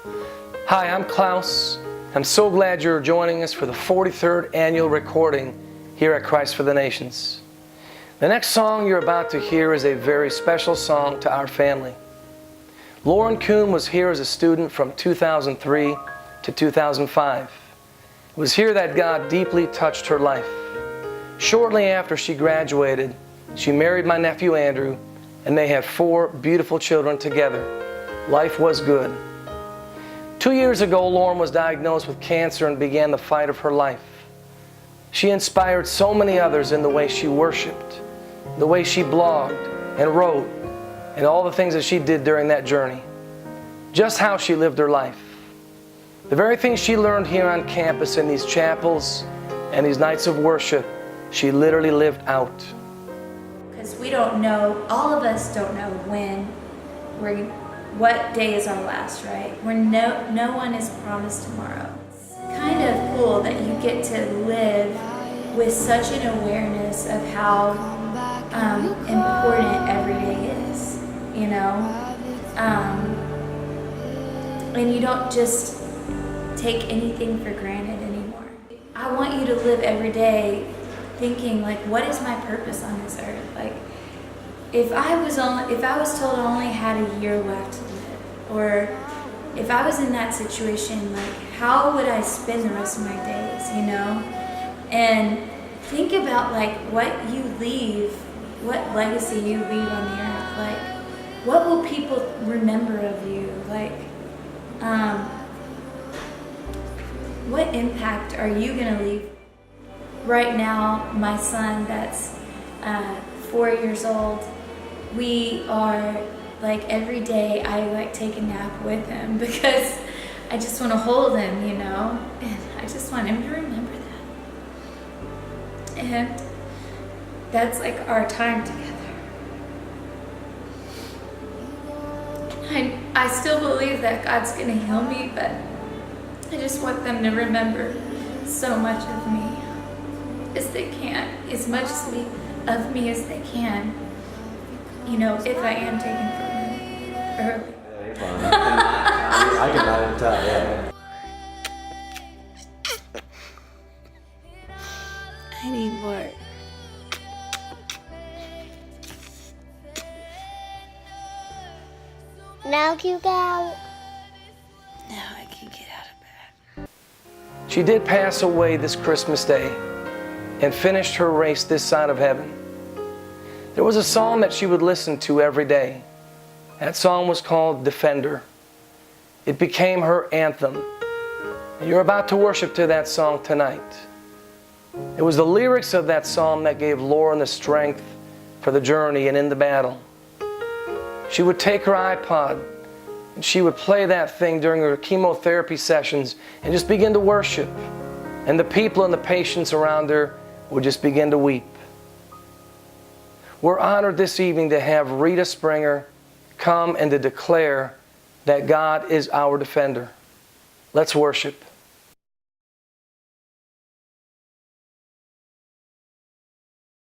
Hi, I'm Klaus. I'm so glad you're joining us for the 43rd annual recording here at Christ for the Nations. The next song you're about to hear is a very special song to our family. Kuehn was here as a student from 2003 to 2005. It was here that God deeply touched her life. Shortly after she graduated, she married my nephew Andrew, and they had 4 beautiful children together. Life was good. 2 years ago, Lauren was diagnosed with cancer and began the fight of her life. She inspired so many others in the way she worshiped, the way she blogged and wrote, and all the things that she did during that journey. Just how she lived her life. The very things she learned here on campus in these chapels and these nights of worship, she literally lived out. Because we don't know, all of us don't know what day is our last, right? No one is promised tomorrow. It's kind of cool that you get to live with such an awareness of how important every day is, you know? And you don't just take anything for granted anymore. I want you to live every day thinking, like, what is my purpose on this earth? Like, if I was told I only had a year left to live, or if I was in that situation, like, how would I spend the rest of my days, you know? And think about, like, what you leave, what legacy you leave on the earth. Like, what will people remember of you? Like, what impact are you gonna leave? Right now, my son that's 4 years old, we are, like, every day I like take a nap with him because I just want to hold him, you know, and I just want him to remember that. And that's like our time together. I still believe that God's gonna heal me, but I just want them to remember so much of me as they can, as much of me as they can, you know, if I am taken from them early. I can not even tell, yeah. I need more. Now can you get out? Now I can get out of bed. She did pass away this Christmas Day and finished her race this side of heaven. There was a song that she would listen to every day. That song was called Defender. It became her anthem. And you're about to worship to that song tonight. It was the lyrics of that song that gave Lauren the strength for the journey and in the battle. She would take her iPod and she would play that thing during her chemotherapy sessions and just begin to worship. And the people and the patients around her would just begin to weep. We're honored this evening to have Rita Springer come and to declare that God is our defender. Let's worship.